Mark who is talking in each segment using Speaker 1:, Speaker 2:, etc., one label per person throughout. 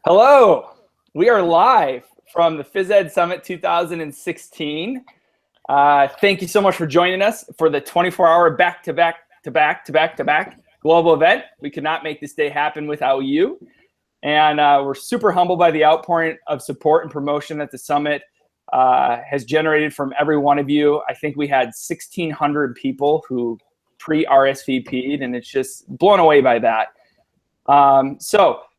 Speaker 1: Hello, we are live from the Phys Ed Summit 2016. Thank you so much for joining us for the 24-hour back-to-back global event. We could not make this day happen without you. And we're super humbled by the outpouring of support and promotion that the summit has generated from every one of you. I think we had 1,600 people who pre-RSVP'd, and it's just blown away by that.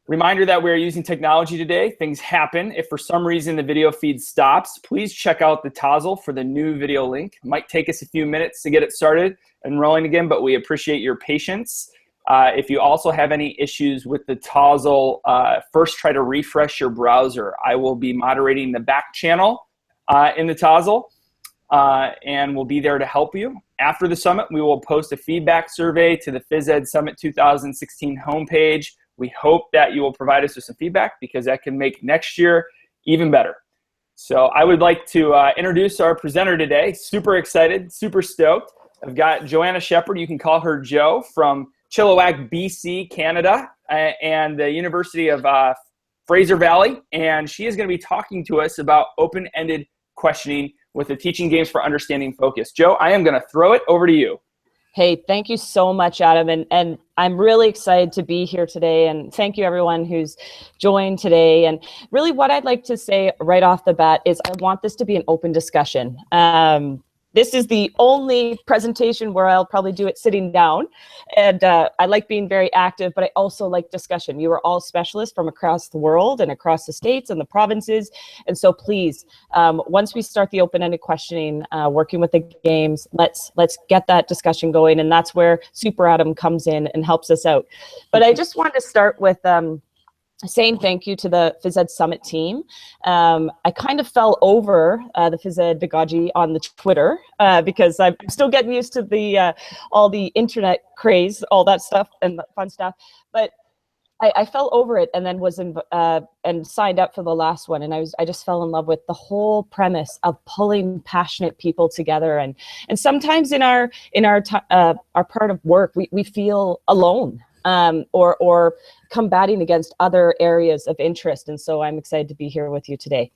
Speaker 1: Reminder that we're using technology today. Things happen. If for some reason the video feed stops, please check out the Tozzle for the new video link. It might take us a few minutes to get it started and rolling again, but we appreciate your patience. If you also have any issues with the Tozzle, first try to refresh your browser. I will be moderating the back channel in the Tozzle, and we'll be there to help you. After the summit, we will post a feedback survey to the Phys Ed Summit 2016 homepage. We hope that you will provide us with some feedback because that can make next year even better. So I would like to introduce our presenter today. Super excited, super stoked. I've got Joanna Sheppard, you can call her Jo, from Chilliwack, BC, Canada, and the University of Fraser Valley. And she is going to be talking to us about open-ended questioning with the Teaching Games for Understanding focus. Jo, I am going to throw it over to you.
Speaker 2: Hey, thank you so much, Adam. And I'm really excited to be here today. And thank you, everyone who's joined today. And really what I'd like to say right off the bat is I want this to be an open discussion. This is the only presentation where I'll probably do it sitting down. And I like being very active, but I also like discussion. You are all specialists from across the world and across the states and the provinces. And so please, once we start the open-ended questioning, working with the games, let's get that discussion going. And that's where Super Adam comes in and helps us out. But I just wanted to start with saying thank you to the Phys Ed Summit team. I kind of fell over the Phys Ed pedagogy on the Twitter because I'm still getting used to the all the internet craze, all that stuff and the fun stuff. But I fell over it and then was and signed up for the last one, and I just fell in love with the whole premise of pulling passionate people together. And sometimes in our part of work we feel alone. Or combating against other areas of interest. And so I'm excited to be here with you today.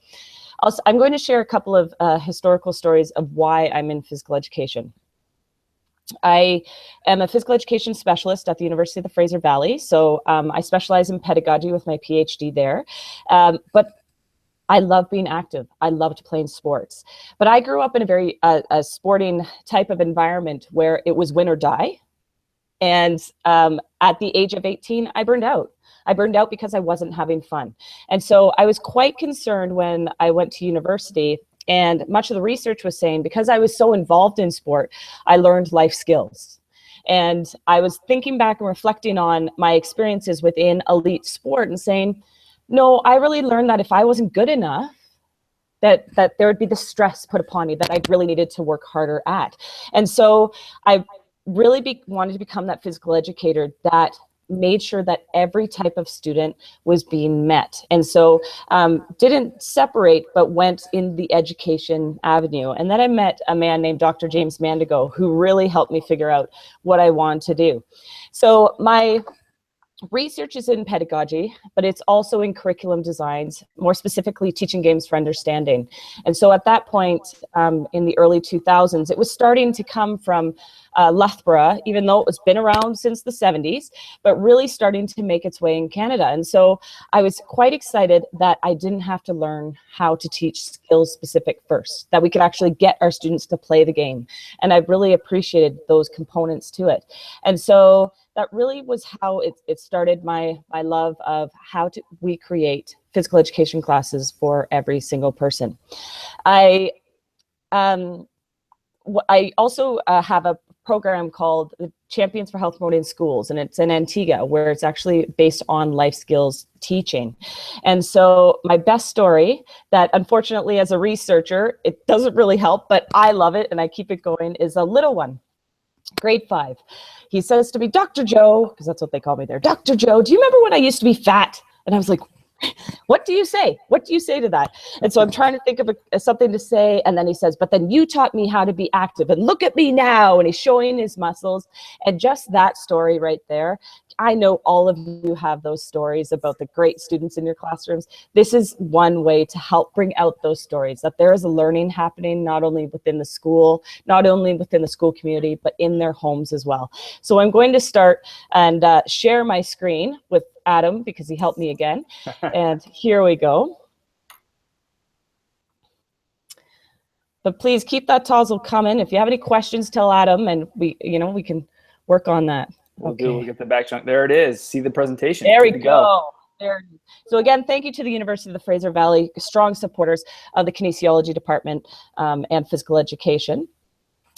Speaker 2: Also, I'm going to share a couple of historical stories of why I'm in physical education. I am a physical education specialist at the University of the Fraser Valley. So I specialize in pedagogy with my PhD there. But I love being active. I loved playing sports. But I grew up in a very a sporting type of environment where it was win or die. And at the age of 18, I burned out. I burned out because I wasn't having fun. And so I was quite concerned when I went to university, and much of the research was saying because I was so involved in sport, I learned life skills. And I was thinking back and reflecting on my experiences within elite sport and saying, no, I really learned that if I wasn't good enough, that there would be the stress put upon me that I really needed to work harder at. And so I really wanted to become that physical educator that made sure that every type of student was being met. And so didn't separate, but went in the education avenue. And then I met a man named Dr. James Mandigo, who really helped me figure out what I wanted to do. So my research is in pedagogy, but it's also in curriculum designs, more specifically teaching games for understanding. And so at that point in the early 2000s, it was starting to come from Loughborough, even though it was been around since the 70s, but really starting to make its way in Canada. And so I was quite excited that I didn't have to learn how to teach skills specific first, that we could actually get our students to play the game. And I really appreciated those components to it. And so that really was how it started my love of how we create physical education classes for every single person. I also have a program called the Champions for Health Promoting Schools, and it's in Antigua, where it's actually based on life skills teaching. And so my best story that unfortunately as a researcher, it doesn't really help, but I love it and I keep it going, is a little one, grade 5. He says to me, Dr. Jo, because that's what they call me there, Dr. Jo, do you remember when I used to be fat? And I was like, What do you say? What do you say to that? And so I'm trying to think of something to say. And then he says, but then you taught me how to be active, and look at me now. And he's showing his muscles. And just that story right there, I know all of you have those stories about the great students in your classrooms. This is one way to help bring out those stories, that there is a learning happening not only within the school, not only within the school community, but in their homes as well. So I'm going to start and share my screen with Adam, because he helped me again. And here we go. But please keep that tozzle coming. If you have any questions, tell Adam, and we can work on that.
Speaker 1: We'll get the back chunk. There it is. See the presentation.
Speaker 2: There we go. There. So again, thank you to the University of the Fraser Valley, strong supporters of the kinesiology department and physical education.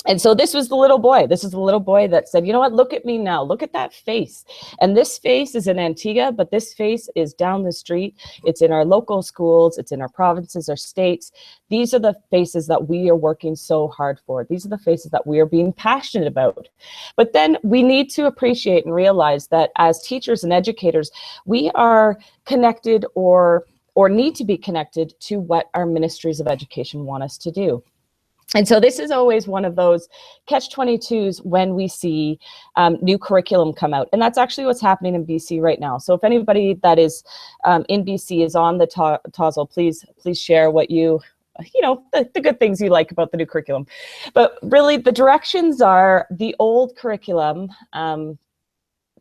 Speaker 2: And so this was the little boy. This is the little boy that said, you know what, look at me now. Look at that face. And this face is in Antigua, but this face is down the street. It's in our local schools. It's in our provinces, our states. These are the faces that we are working so hard for. These are the faces that we are being passionate about. But then we need to appreciate and realize that as teachers and educators, we are connected or need to be connected to what our ministries of education want us to do. And so this is always one of those catch-22s when we see new curriculum come out. And that's actually what's happening in BC right now. So if anybody that is in BC is on the tozzle, please share what the good things you like about the new curriculum. But really the directions are, the old curriculum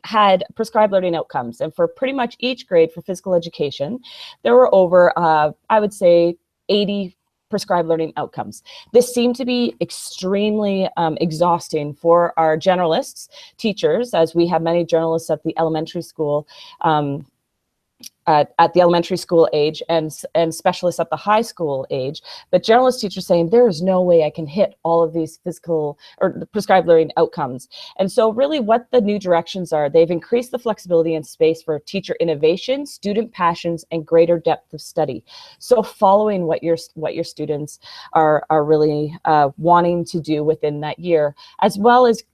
Speaker 2: had prescribed learning outcomes. And for pretty much each grade for physical education, there were over, I would say, 80 prescribed learning outcomes. This seemed to be extremely exhausting for our generalists, teachers, as we have many journalists at the elementary school, at the elementary school age, and specialists at the high school age. But generalist teachers saying, there is no way I can hit all of these physical or the prescribed learning outcomes. And so really what the new directions are, they've increased the flexibility and space for teacher innovation, student passions, and greater depth of study. So following what your students are really wanting to do within that year, as well as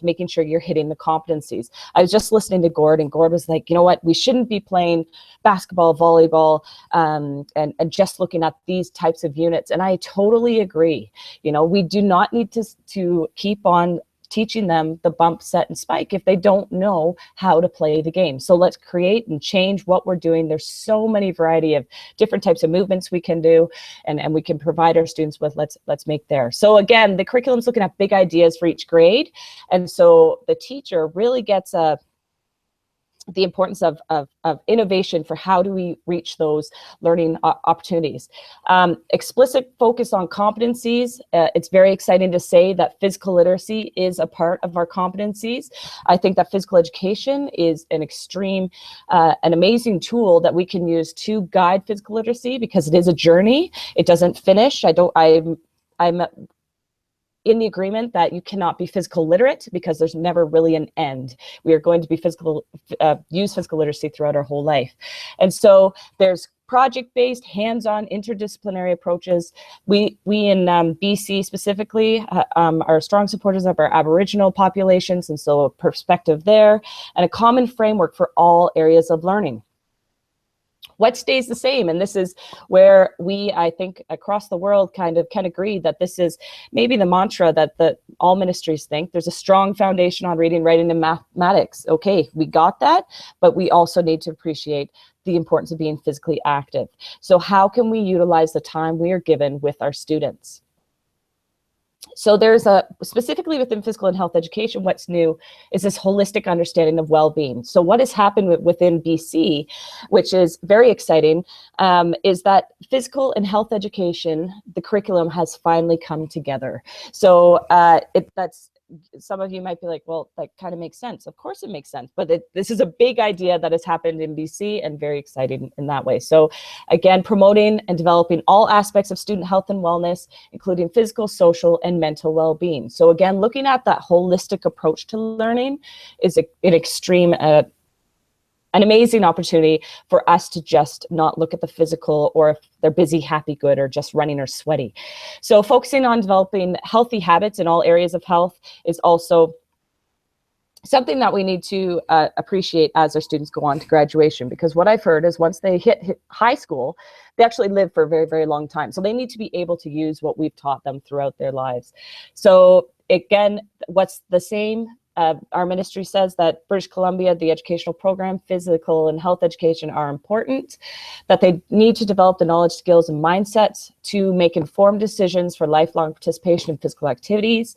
Speaker 2: making sure you're hitting the competencies. I was just listening to Gord, and Gord was like, you know what, we shouldn't be playing basketball, volleyball, and just looking at these types of units. And I totally agree. We do not need to keep on teaching them the bump, set, and spike if they don't know how to play the game. So let's create and change what we're doing. There's so many variety of different types of movements we can do, and we can provide our students with. Let's make there. So again, the curriculum's looking at big ideas for each grade. And so the teacher really gets the importance of innovation for how do we reach those learning opportunities. Explicit focus on competencies. It's very exciting to say that physical literacy is a part of our competencies. I think that physical education is an amazing tool that we can use to guide physical literacy, because it is a journey. It doesn't finish. I'm in the agreement that you cannot be physical literate, because there's never really an end. We are going to be use physical literacy throughout our whole life. And so there's project-based, hands-on, interdisciplinary approaches. We in BC specifically are strong supporters of our Aboriginal populations, and so a perspective there, and a common framework for all areas of learning. What stays the same? And this is where we, I think, across the world kind of can agree that this is maybe the mantra that all ministries think. There's a strong foundation on reading, writing, and mathematics. Okay, we got that, but we also need to appreciate the importance of being physically active. So how can we utilize the time we are given with our students? So there's specifically within physical and health education, what's new is this holistic understanding of well-being. So what has happened within BC, which is very exciting, is that physical and health education, the curriculum has finally come together. So that's, some of you might be like, well, that kind of makes sense. Of course it makes sense, but this is a big idea that has happened in BC, and very exciting in that way. So again, promoting and developing all aspects of student health and wellness, including physical, social, and mental well-being. So again, looking at that holistic approach to learning is an amazing opportunity for us to just not look at the physical, or if they're busy, happy, good, or just running or sweaty. So focusing on developing healthy habits in all areas of health is also something that we need to appreciate as our students go on to graduation, because what I've heard is once they hit high school, they actually live for a very, very long time. So they need to be able to use what we've taught them throughout their lives. So again, what's the same? Our ministry says that British Columbia, the educational program, physical and health education are important, that they need to develop the knowledge, skills, and mindsets to make informed decisions for lifelong participation in physical activities,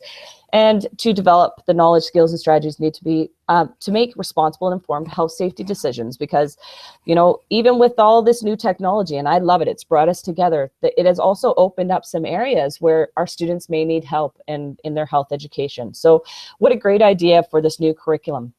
Speaker 2: and to develop the knowledge, skills, and strategies need to be to make responsible and informed health safety decisions. Because, you know, even with all this new technology, and I love it, it's brought us together, it has also opened up some areas where our students may need help in their health education. So what a great idea for this new curriculum.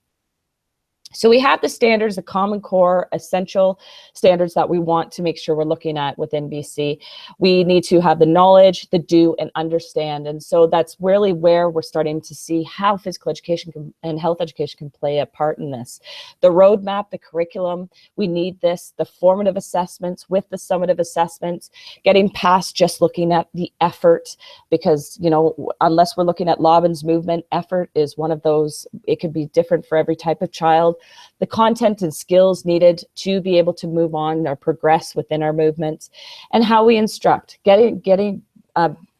Speaker 2: So we have the standards, the Common Core, essential standards that we want to make sure we're looking at within BC. We need to have the knowledge, the do, and understand. And so that's really where we're starting to see how physical education and health education can play a part in this. The roadmap, the curriculum, we need this, the formative assessments with the summative assessments, getting past just looking at the effort, because, you know, unless we're looking at Lobbins movement, effort is one of those. It could be different for every type of child. The content and skills needed to be able to move on or progress within our movements, and how we instruct,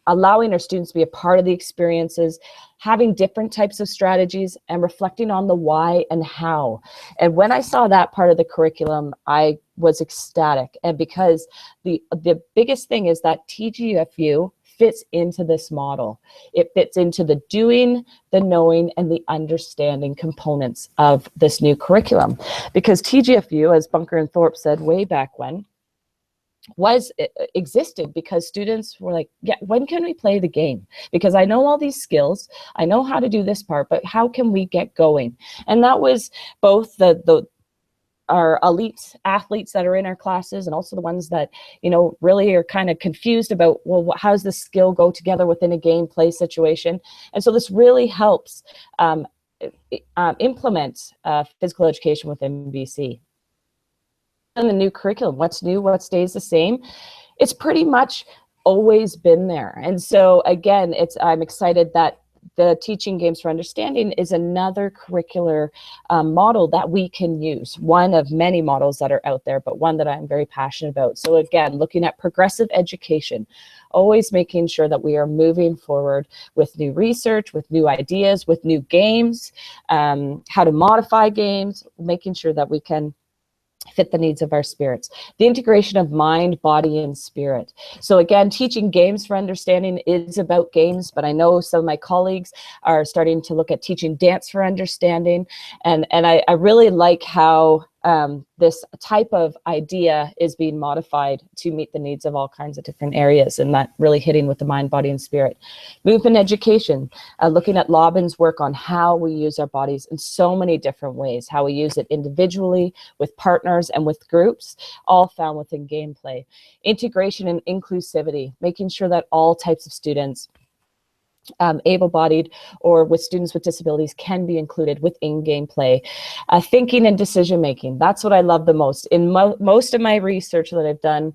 Speaker 2: allowing our students to be a part of the experiences, having different types of strategies, and reflecting on the why and how. And when I saw that part of the curriculum, I was ecstatic. And because the biggest thing is that TGIF View fits into this model. It fits into the doing, the knowing, and the understanding components of this new curriculum. Because TGIF View, as Bunker and Thorpe said way back when, existed because students were like, yeah, when can we play the game? Because I know all these skills, I know how to do this part, but how can we get going? And that was both our elite athletes that are in our classes, and also the ones that, you know, really are kind of confused about, well, how does this skill go together within a gameplay situation? And so this really helps implement physical education within BC. And the new curriculum, what's new, what stays the same? It's pretty much always been there. And so again, I'm excited that the Teaching Games for Understanding is another curricular model that we can use. One of many models that are out there, but one that I'm very passionate about. So again, looking at progressive education, always making sure that we are moving forward with new research, with new ideas, with new games, how to modify games, making sure that we can fit the needs of our spirits. The integration of mind, body, and spirit. So again, Teaching Games for Understanding is about games, but I know some of my colleagues are starting to look at teaching dance for understanding. And I really like how this type of idea is being modified to meet the needs of all kinds of different areas, and that really hitting with the mind, body, and spirit. Movement education, looking at Lobbins' work on how we use our bodies in so many different ways, how we use it individually, with partners, and with groups, all found within gameplay. Integration and inclusivity, making sure that all types of students, able-bodied or with students with disabilities, can be included within gameplay. Thinking and decision-making, that's what I love the most. In most of my research that I've done,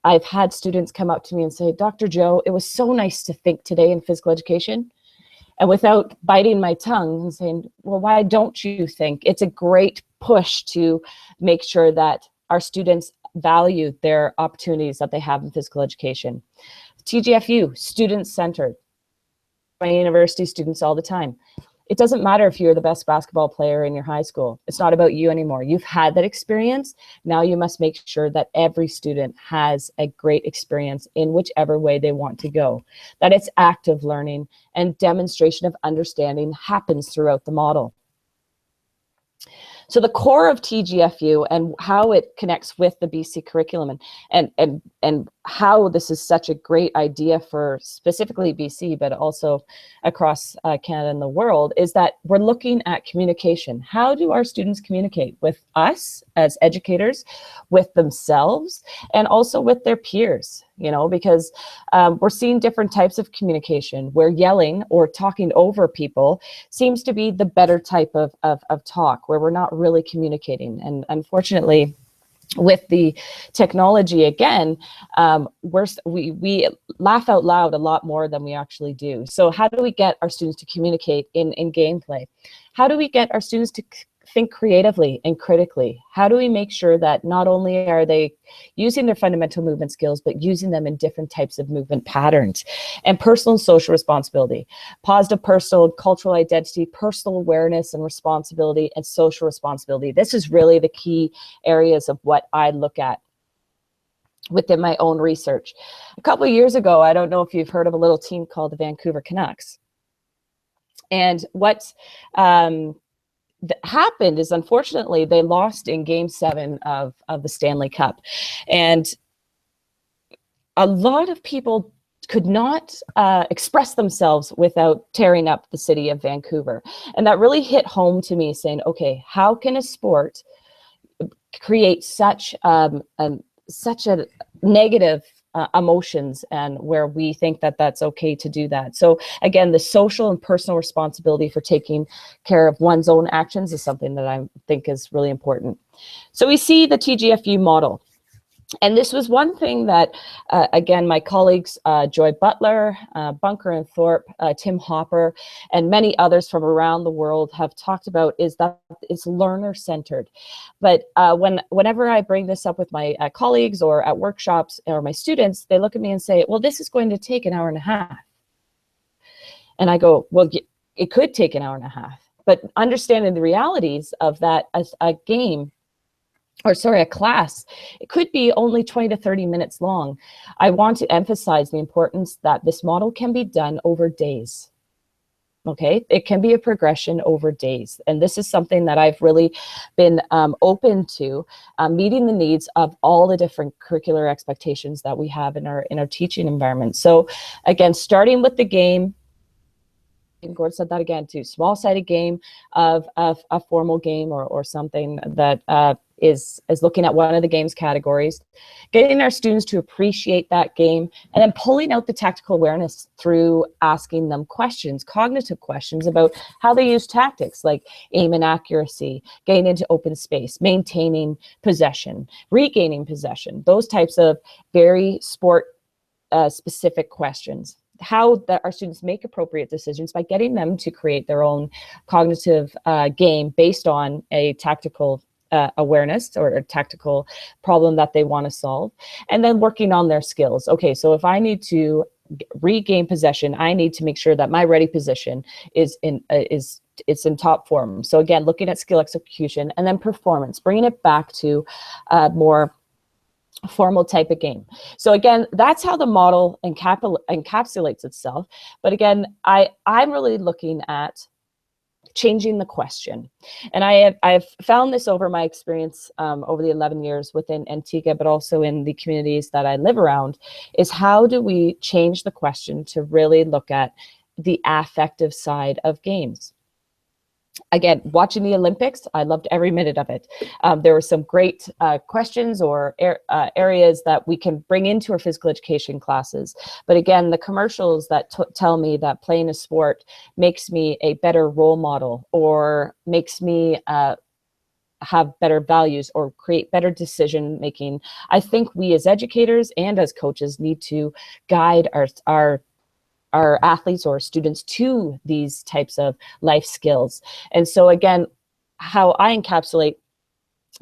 Speaker 2: I've had students come up to me and say, Dr. Joe, it was so nice to think today in physical education. And without biting my tongue and saying, well, why don't you think? It's a great push to make sure that our students value their opportunities that they have in physical education. TGFU, student-centered. My university students all the time. It doesn't matter if you're the best basketball player in your high school. It's not about you anymore. You've had that experience. Now you must make sure that every student has a great experience in whichever way they want to go. That it's active learning and demonstration of understanding happens throughout the model. So the core of TGFU and how it connects with the BC curriculum and how this is such a great idea for specifically BC, but also across Canada and the world, is that we're looking at communication. How do our students communicate with us as educators, with themselves, and also with their peers? You know, because we're seeing different types of communication where yelling or talking over people seems to be the better type of talk, where we're not really communicating. And unfortunately, with the technology, again, we laugh out loud a lot more than we actually do. So how do we get our students to communicate in gameplay? How do we get our students to think creatively and critically? How do we make sure that not only are they using their fundamental movement skills, but using them in different types of movement patterns? And personal and social responsibility, positive personal and cultural identity, personal awareness and responsibility, and social responsibility. This is really the key areas of what I look at within my own research. A couple of years ago, I don't know if you've heard of a little team called the Vancouver Canucks. And what happened is, unfortunately, they lost in Game 7 of the Stanley Cup. And a lot of people could not express themselves without tearing up the city of Vancouver. And that really hit home to me, saying, okay, how can a sport create such a negative emotions, and where we think that that's okay to do that? So again, the social and personal responsibility for taking care of one's own actions is something that I think is really important. So we see the TGFU model. And this was one thing that, again, my colleagues, Joy Butler, Bunker and Thorpe, Tim Hopper, and many others from around the world have talked about, is that it's learner-centered. But whenever I bring this up with my colleagues or at workshops or my students, they look at me and say, well, this is going to take an hour and a half. And I go, well, it could take an hour and a half. But understanding the realities of that as a game, or sorry, a class, it could be only 20 to 30 minutes long. I want to emphasize the importance that this model can be done over days. Okay, it can be a progression over days. And this is something that I've really been open to, meeting the needs of all the different curricular expectations that we have in our teaching environment. So again, starting with the game, and Gord said that again too, small-sided game of a formal game or something that is looking at one of the game's categories, getting our students to appreciate that game, and then pulling out the tactical awareness through asking them questions, cognitive questions about how they use tactics like aim and accuracy, getting into open space, maintaining possession, regaining possession, those types of very sport specific questions. How that our students make appropriate decisions by getting them to create their own cognitive game based on a tactical awareness or a tactical problem that they want to solve, and then working on their skills. Okay, so if I need to regain possession, I need to make sure that my ready position is in top form. So again, looking at skill execution, and then performance, bringing it back to more formal type of game. So again, that's how the model encapsulates itself. But again, I'm really looking at changing the question. And I've found this over my experience over the 11 years within Antigua, but also in the communities that I live around, is how do we change the question to really look at the affective side of games? Again, watching the Olympics, I loved every minute of it. There were some great questions or areas that we can bring into our physical education classes. But again, the commercials that tell me that playing a sport makes me a better role model, or makes me have better values or create better decision making, I think we as educators and as coaches need to guide our athletes or students to these types of life skills. And so again, how I encapsulate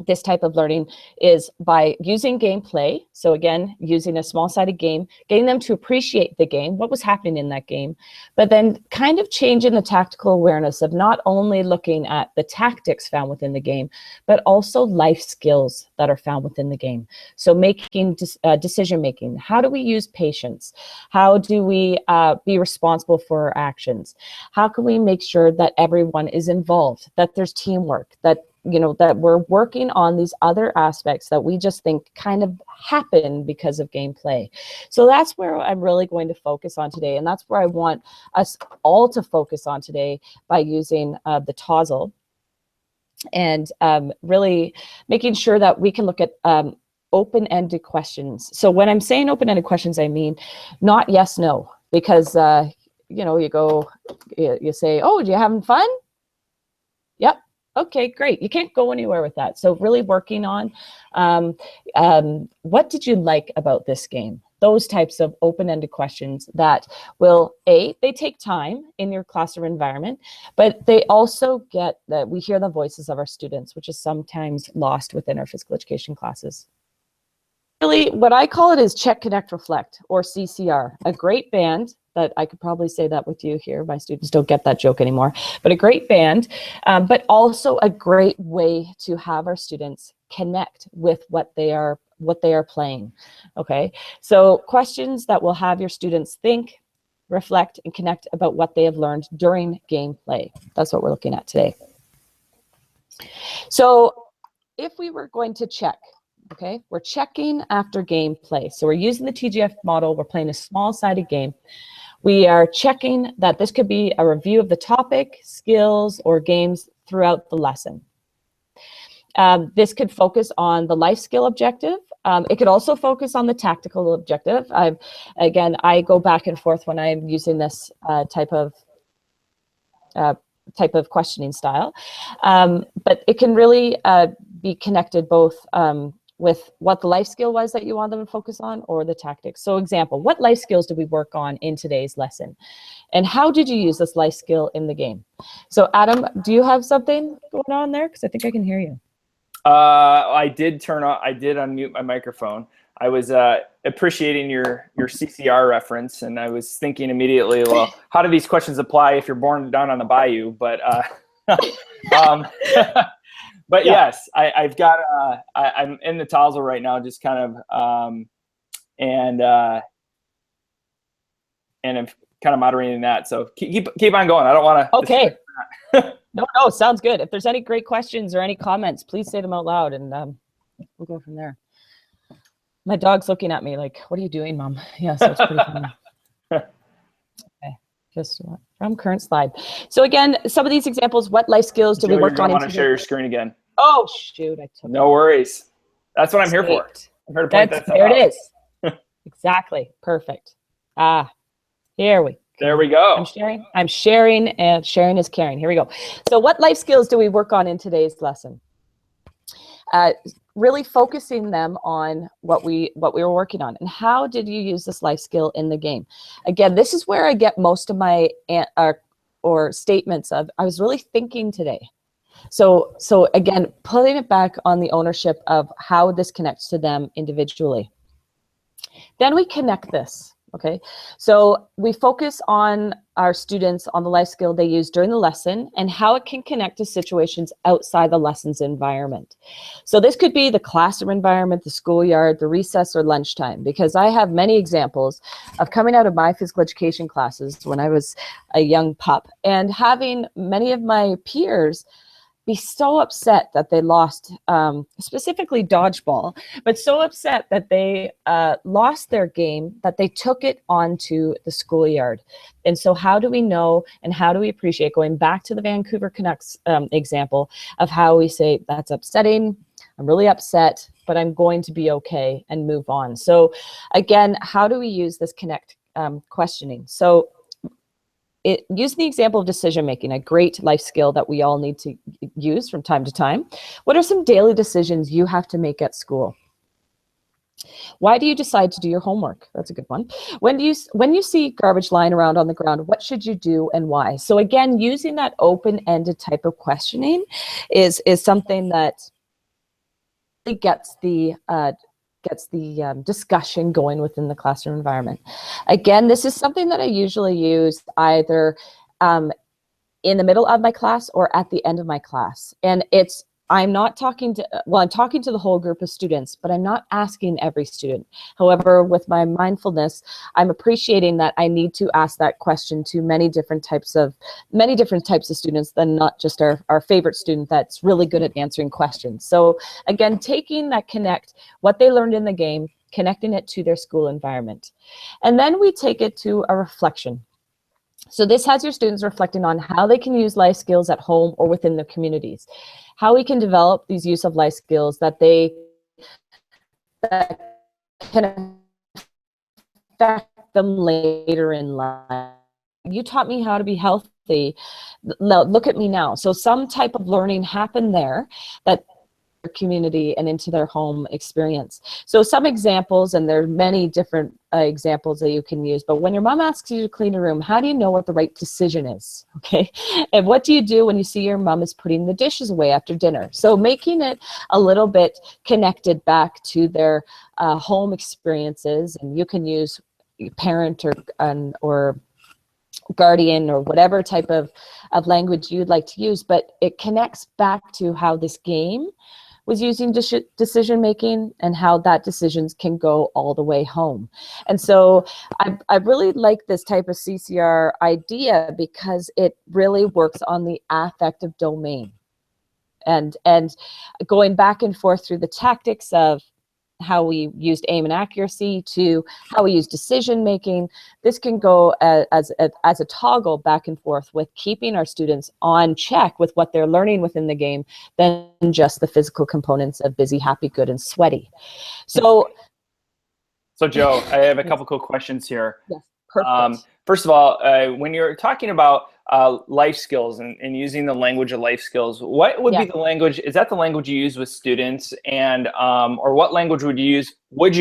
Speaker 2: this type of learning is by using gameplay. So again, using a small-sided game, getting them to appreciate the game, what was happening in that game, but then kind of changing the tactical awareness of not only looking at the tactics found within the game, but also life skills that are found within the game. So making decision-making, how do we use patience? How do we be responsible for our actions? How can we make sure that everyone is involved, that there's teamwork, that that we're working on these other aspects that we just think kind of happen because of gameplay. So that's where I'm really going to focus on today. And that's where I want us all to focus on today by using the TOZL, and really making sure that we can look at open-ended questions. So when I'm saying open-ended questions, I mean not yes, no, because you say, oh, are you having fun? Yep. Okay, great. You can't go anywhere with that. So really working on what did you like about this game? Those types of open-ended questions that will, they take time in your classroom environment, but they also get that we hear the voices of our students, which is sometimes lost within our physical education classes. Really, what I call it is check, connect, reflect, or CCR. A great band, that I could probably say that with you here. My students don't get that joke anymore, but a great band, but also a great way to have our students connect with what they are playing. Okay, so questions that will have your students think, reflect, and connect about what they have learned during gameplay. That's what we're looking at today. So if we were going to check, okay, we're checking after gameplay. So we're using the TGIF model. We're playing a small-sided game. We are checking that this could be a review of the topic, skills, or games throughout the lesson. This could focus on the life skill objective. It could also focus on the tactical objective. Again, I go back and forth when I'm using this type of questioning style. But it can really be connected both with what the life skill was that you want them to focus on, or the tactics. So example, what life skills did we work on in today's lesson? And how did you use this life skill in the game? So Adam, do you have something going on there? Because I think I can hear you.
Speaker 1: I did unmute my microphone. I was appreciating your CCR reference, and I was thinking immediately, well, how do these questions apply if you're born down on the bayou? But but yeah. Yes, I've got I'm in the Tassel right now, just kind of and I'm kind of moderating that. So keep on going. I don't want to.
Speaker 2: Okay. No, sounds good. If there's any great questions or any comments, please say them out loud, and we'll go from there. My dog's looking at me like, "What are you doing, Mom?" Yeah, so it's pretty funny. Okay, just from current slide. So again, some of these examples, what life skills do we work on?
Speaker 1: I want to share your screen again.
Speaker 2: Oh shoot, I took it.
Speaker 1: No worries. That's what I'm here for. I'm here to point that stuff out.
Speaker 2: There it is. Exactly. Perfect. Here we go.
Speaker 1: There we go.
Speaker 2: I'm sharing, and sharing is caring. Here we go. So what life skills do we work on in today's lesson? Really focusing them on what we were working on, and how did you use this life skill in the game? Again, this is where I get most of my or statements of, I was really thinking today. So again, putting it back on the ownership of how this connects to them individually. Then we connect this. Okay, so we focus on our students on the life skill they use during the lesson and how it can connect to situations outside the lesson's environment. So this could be the classroom environment, the schoolyard, the recess, or lunchtime, because I have many examples of coming out of my physical education classes when I was a young pup and having many of my peers be so upset that they lost, specifically dodgeball, but so upset that they lost their game that they took it onto the schoolyard. And so how do we know and how do we appreciate, going back to the Vancouver Canucks example of how we say, that's upsetting, I'm really upset, but I'm going to be okay, and move on. So again, how do we use this connect questioning? So using the example of decision-making, a great life skill that we all need to use from time to time. What are some daily decisions you have to make at school? Why do you decide to do your homework? That's a good one. When you see garbage lying around on the ground, what should you do and why? So again, using that open-ended type of questioning is something that gets the discussion going within the classroom environment. Again, this is something that I usually use either in the middle of my class or at the end of my class. And I'm talking to the whole group of students, but I'm not asking every student. However, with my mindfulness, I'm appreciating that I need to ask that question to many different types of students than not just our favorite student that's really good at answering questions. So again, taking that connect, what they learned in the game, connecting it to their school environment. And then we take it to a reflection. So this has your students reflecting on how they can use life skills at home or within their communities, how we can develop these use of life skills that can affect them later in life. You taught me how to be healthy look at me now. So some type of learning happened there that community and into their home experience. So some examples, and there are many different examples that you can use, but when your mom asks you to clean a room, how do you know what the right decision is? Okay. And what do you do when you see your mom is putting the dishes away after dinner? So making it a little bit connected back to their home experiences, and you can use parent or guardian or whatever type of language you'd like to use, but it connects back to how this game was using decision making and how that decisions can go all the way home. And so I really like this type of CCR idea because it really works on the affective domain, and going back and forth through the tactics of how we used aim and accuracy to how we use decision making. This can go as a toggle back and forth with keeping our students on check with what they're learning within the game than just the physical components of busy, happy, good, and sweaty. So
Speaker 1: Joe, I have a couple cool questions here.
Speaker 2: Yes, perfect.
Speaker 1: First of all, when you're talking about life skills and using the language of life skills, what would be the language? Is that the language you use with students, and or what language would you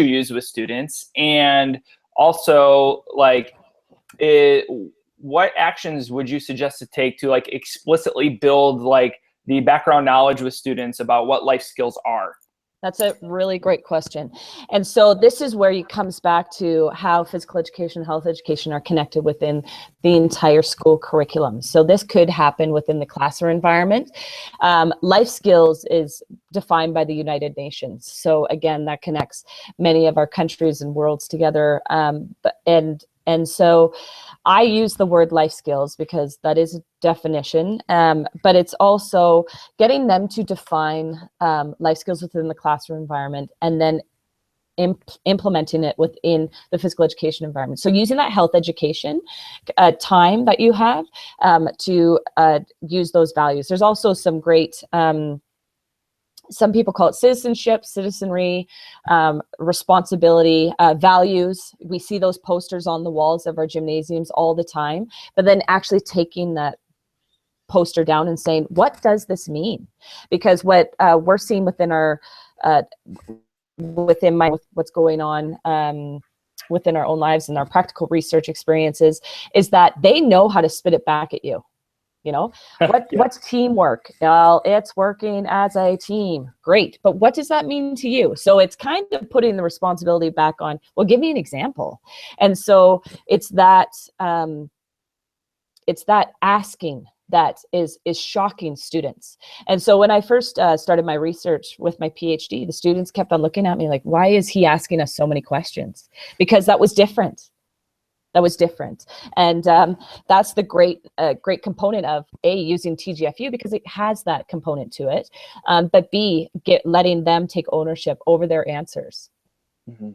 Speaker 1: use with students? And also, like, what actions would you suggest to take to like explicitly build like the background knowledge with students about what life skills are?
Speaker 2: That's a really great question. And so this is where it comes back to how physical education and health education are connected within the entire school curriculum. So this could happen within the classroom environment. Life skills is defined by the United Nations. So again, that connects many of our countries and worlds together. And so I use the word life skills because that is a definition, but it's also getting them to define life skills within the classroom environment and then implementing it within the physical education environment. So using that health education time that you have to use those values. There's also some great some people call it citizenship, citizenry, responsibility, values. We see those posters on the walls of our gymnasiums all the time, but then actually taking that poster down and saying, what does this mean? Because what we're seeing within our, what's going on within our own lives and our practical research experiences is that they know how to spit it back at you. You know, what's teamwork? Well, it's working as a team. Great. But what does that mean to you? So it's kind of putting the responsibility back on, well, give me an example. And so it's that asking that is shocking students. And so when I first started my research with my PhD, the students kept on looking at me like, why is he asking us so many questions? Because that was different. That was different. And that's the great component of A, using TGFU because it has that component to it, but B, letting them take ownership over their answers.
Speaker 1: Mm-hmm.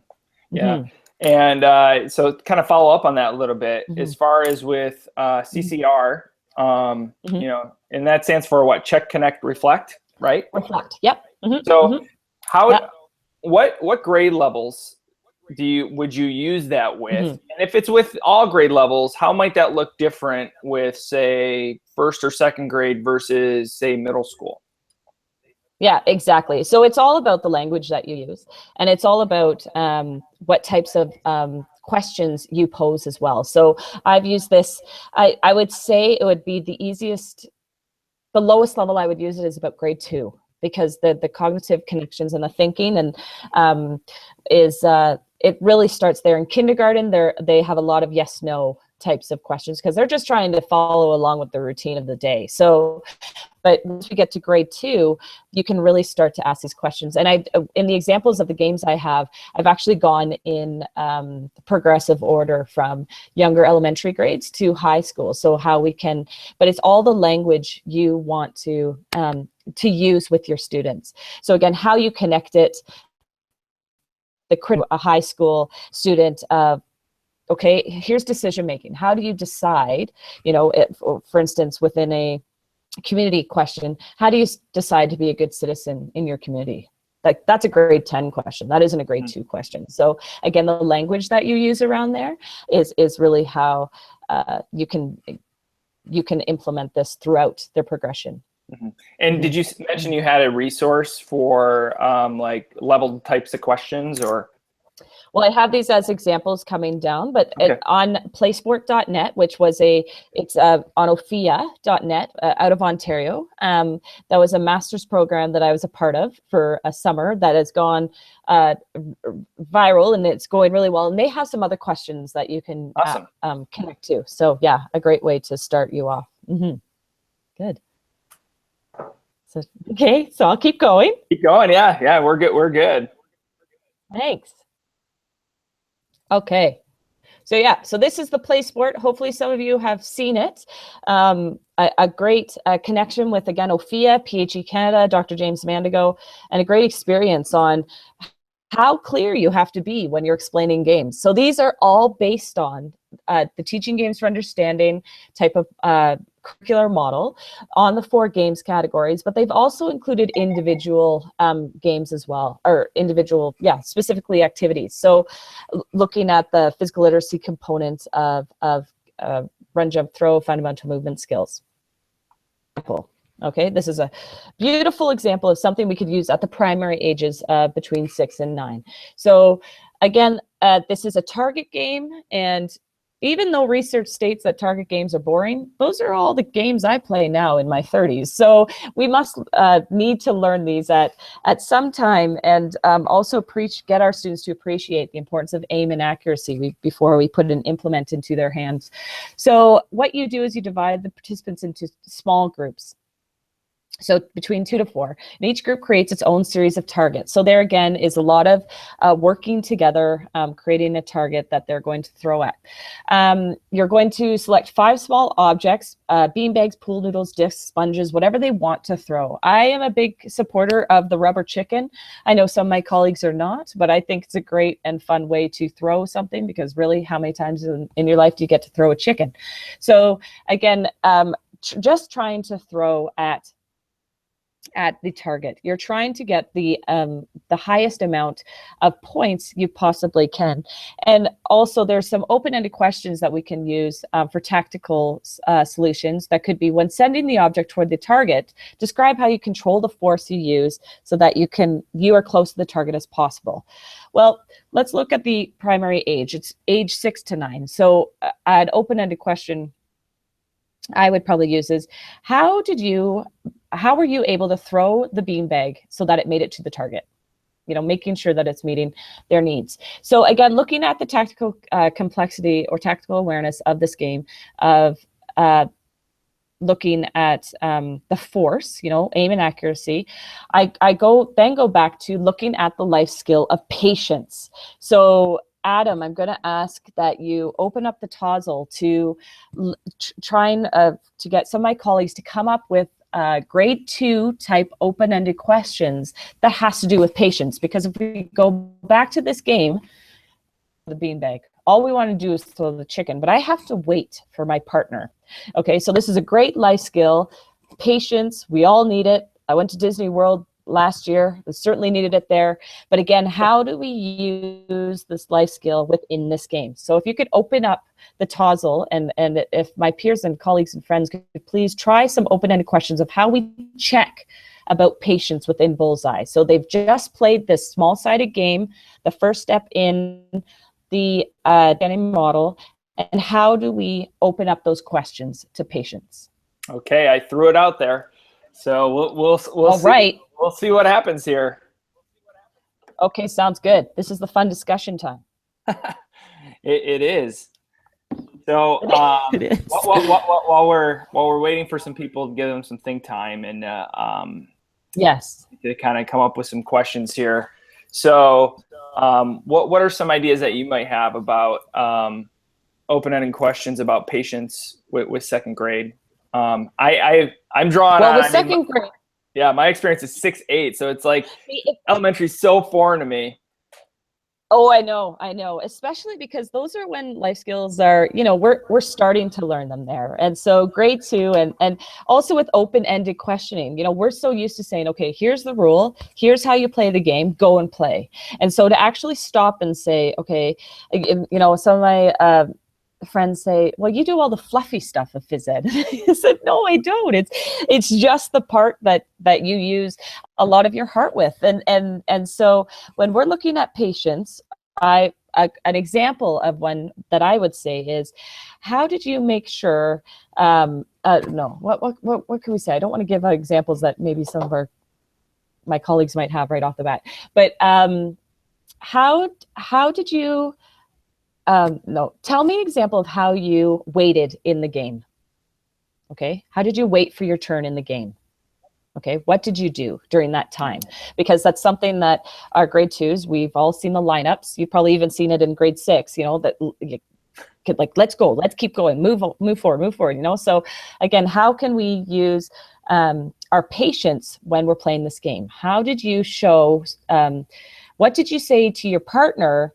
Speaker 1: Yeah. Mm-hmm. And so kind of follow up on that a little bit, as far as with CCR, you know, and that stands for what? Check, connect, reflect, right?
Speaker 2: Reflect. Yep.
Speaker 1: So what grade levels would you use that with? And if it's with all grade levels, how might that look different with, say, first or second grade versus, say, middle school?
Speaker 2: Yeah, exactly. So it's all about the language that you use, and it's all about what types of questions you pose as well. So I've used this, I would say it would be the lowest level I would use it is about grade 2, because the cognitive connections and the thinking and it really starts there. In kindergarten, they have a lot of yes, no types of questions because they're just trying to follow along with the routine of the day. So, but once we get to grade 2, you can really start to ask these questions. And in the examples of the games I've actually gone in progressive order from younger elementary grades to high school. So how we can, but it's all the language you want to use with your students. So again, how you connect it, a high school student of, okay, here's decision making. How do you decide, you know, for instance, within a community question, how do you decide to be a good citizen in your community? Like, that's a grade 10 question. That isn't a grade 2 question. So again, the language that you use around there is really how you can you can implement this throughout their progression.
Speaker 1: Mm-hmm. And did you mention you had a resource for like leveled types of questions, or?
Speaker 2: Well, I have these as examples coming down, but on playsport.net, which was it's on ophia.net out of Ontario. That was a master's program that I was a part of for a summer that has gone viral, and it's going really well. And they have some other questions that you can connect to. So yeah, a great way to start you off. Good. So, okay, so I'll keep going.
Speaker 1: Keep going, yeah, we're good. We're good.
Speaker 2: Thanks. Okay, so yeah, so this is the PlaySport. Hopefully some of you have seen it. A great connection with, again, Ophia, PHE Canada, Dr. James Mandigo, and a great experience on how clear you have to be when you're explaining games. So these are all based on the Teaching Games for Understanding type of curricular model on the 4 games categories, but they've also included individual games as well, or individual, specifically activities. So looking at the physical literacy components of run, jump, throw, fundamental movement skills. Cool. Okay, this is a beautiful example of something we could use at the primary ages between 6 and 9. So again, this is a target game, and even though research states that target games are boring, those are all the games I play now in my 30s. So we must need to learn these at some time, and also get our students to appreciate the importance of aim and accuracy before we put an implement into their hands. So what you do is you divide the participants into small groups. So between 2 to 4, and each group creates its own series of targets. So there again is a lot of working together, creating a target that they're going to throw at. You're going to select 5 small objects, beanbags, pool noodles, discs, sponges, whatever they want to throw. I am a big supporter of the rubber chicken. I know some of my colleagues are not, but I think it's a great and fun way to throw something, because really, how many times in your life do you get to throw a chicken? So again, just trying to throw at the target. You're trying to get the highest amount of points you possibly can. And also there's some open-ended questions that we can use for tactical solutions. That could be, when sending the object toward the target, describe how you control the force you use so that you are close to the target as possible. Well, let's look at the primary age. It's age 6 to 9. So an open-ended question I would probably use is, how were you able to throw the beanbag so that it made it to the target? Making sure that it's meeting their needs. So again, looking at the tactical complexity or tactical awareness of this game, of looking at the force, aim and accuracy, I go back to looking at the life skill of patience. So Adam, I'm going to ask that you open up the TOZL to trying to get some of my colleagues to come up with grade 2 type open-ended questions that has to do with patience. Because if we go back to this game, the beanbag, all we want to do is throw the chicken, but I have to wait for my partner. Okay, so this is a great life skill. Patience, we all need it. I went to Disney World last year, I certainly needed it there. But again, how do we use this life skill within this game? So if you could open up the TOZL, and if my peers and colleagues and friends could please try some open-ended questions of how we check about patience within Bullseye. So they've just played this small-sided game, the first step in the Denning model, and how do we open up those questions to patience?
Speaker 1: Okay, I threw it out there. So we'll
Speaker 2: All
Speaker 1: see.
Speaker 2: right.
Speaker 1: We'll see what happens here.
Speaker 2: Okay, sounds good. This is the fun discussion time.
Speaker 1: It is. So
Speaker 2: It is.
Speaker 1: while we're waiting for some people to give them some think time, and
Speaker 2: yes,
Speaker 1: to kind of come up with some questions here. So what are some ideas that you might have about open-ended questions about patience with second grade? I'm drawing
Speaker 2: well,
Speaker 1: on.
Speaker 2: with second grade.
Speaker 1: Yeah, my experience is 6-8, so it's like elementary is so foreign to me.
Speaker 2: Oh, I know, especially because those are when life skills are, we're starting to learn them there. And so grade 2, and also with open-ended questioning, we're so used to saying, okay, here's the rule, here's how you play the game, go and play. And so to actually stop and say, okay, some of my friends say, well, you do all the fluffy stuff of phys ed. I said, no, I don't. It's just the part that you use a lot of your heart with. And so when we're looking at patients, an example of one that I would say is, how did you make sure, no, what can we say? I don't want to give out examples that maybe some of my colleagues might have right off the bat, but how did you, no, tell me an example of how you waited in the game. Okay, how did you wait for your turn in the game? Okay, what did you do during that time? Because that's something that our grade 2s, we've all seen the lineups. You've probably even seen it in grade 6, you know, that you could, like, let's go, let's keep going, move forward, you know? So again, how can we use our patience when we're playing this game? How did you show, what did you say to your partner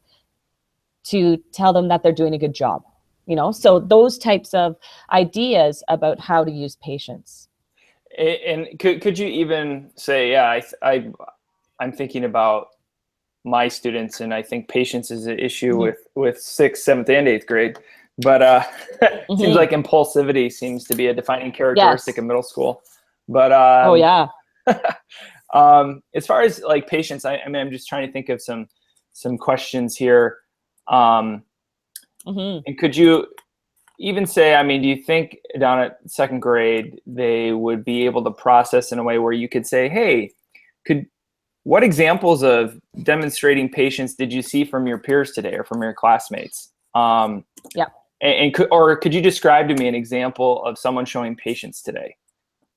Speaker 2: to tell them that they're doing a good job? You know, so those types of ideas about how to use patience.
Speaker 1: And could you even say, yeah, I'm thinking about my students, and I think patience is an issue with 6th, 7th, and 8th grade. But it seems like impulsivity seems to be a defining characteristic of middle school. But
Speaker 2: oh yeah.
Speaker 1: As far as like patience, I mean, I'm just trying to think of some questions here. And could you even say, I mean, do you think down at 2nd grade, they would be able to process in a way where you could say, hey, what examples of demonstrating patience did you see from your peers today or from your classmates?
Speaker 2: Yeah.
Speaker 1: And could you describe to me an example of someone showing patience today?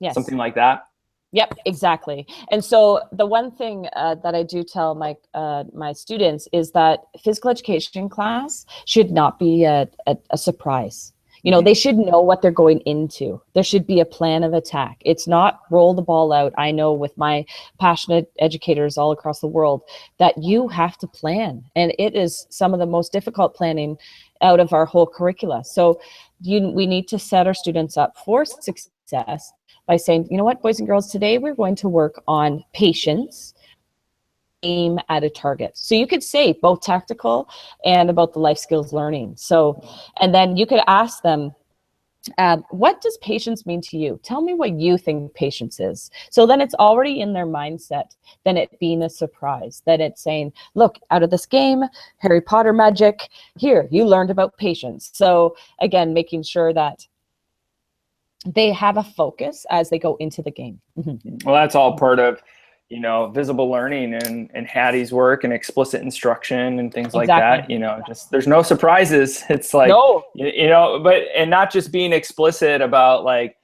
Speaker 2: Yes.
Speaker 1: Something like that?
Speaker 2: Yep, exactly. And so the one thing that I do tell my students is that physical education class should not be a surprise. You know, they should know what they're going into. There should be a plan of attack. It's not roll the ball out. I know with my passionate educators all across the world that you have to plan. And it is some of the most difficult planning out of our whole curricula. So we need to set our students up for success by saying, you know what, boys and girls, today we're going to work on patience, aim at a target. So you could say both tactical and about the life skills learning. So, and then you could ask them, what does patience mean to you? Tell me what you think patience is. So then it's already in their mindset, than it being a surprise, that it's saying, look, out of this game, Harry Potter magic, here, you learned about patience. So again, making sure that they have a focus as they go into the game.
Speaker 1: Well, that's all part of, you know, visible learning and Hattie's work and explicit instruction and things like that. You know, just there's no surprises. It's like, you know, and not just being explicit about like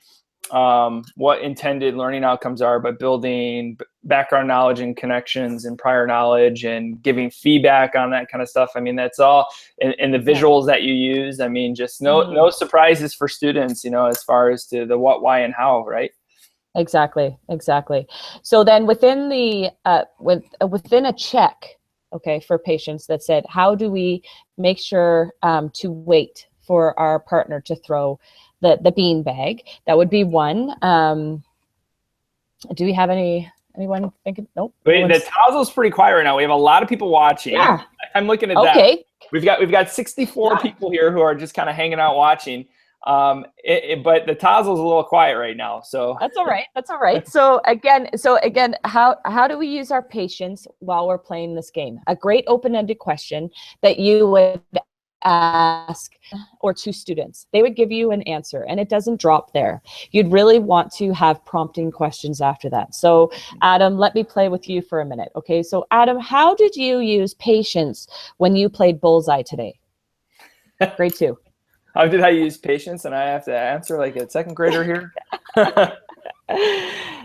Speaker 1: what intended learning outcomes are, but building background knowledge and connections and prior knowledge and giving feedback on that kind of stuff. I mean, that's all, and the visuals that you use. I mean, just no surprises for students, you know, as far as to the what, why, and how, right?
Speaker 2: Exactly. So then within the within a check, okay, for patients that said, how do we make sure to wait for our partner to throw the bean bag? That would be one. Do we have anyone thinking? Nope.
Speaker 1: Wait, the Tazel's pretty quiet right now. We have a lot of people watching. Yeah. I'm looking at that. We've got 64 people here who are just kind of hanging out watching. But the Tazel's a little quiet right now. So
Speaker 2: that's all right. So again, how do we use our patience while we're playing this game? A great open-ended question that you would ask or to students. They would give you an answer and it doesn't drop there. You'd really want to have prompting questions after that. So Adam, let me play with you for a minute. Okay, so Adam, how did you use patience when you played bullseye today? Grade 2.
Speaker 1: How did I use patience? And I have to answer like a 2nd grader here?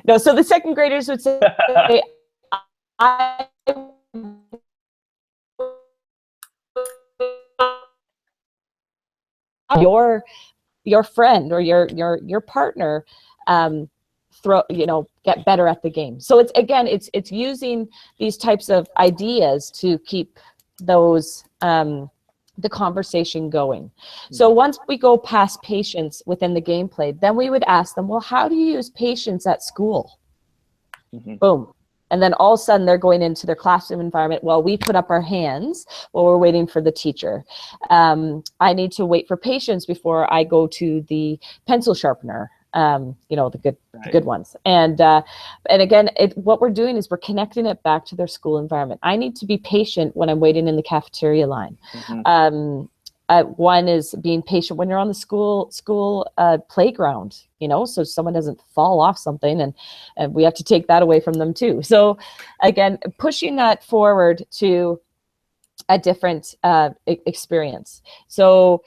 Speaker 2: No, so the 2nd graders would say, your friend or your partner get better at the game. So it's using these types of ideas to keep those the conversation going. So once we go past patience within the gameplay, then we would ask them, well, how do you use patience at school? Boom. And then all of a sudden they're going into their classroom environment. Well, we put up our hands while we're waiting for the teacher. I need to wait for patience before I go to the pencil sharpener. The good ones. And again, what we're doing is we're connecting it back to their school environment. I need to be patient when I'm waiting in the cafeteria line. One is being patient when you're on the school playground, so someone doesn't fall off something, and we have to take that away from them too. So again, pushing that forward to a different experience. So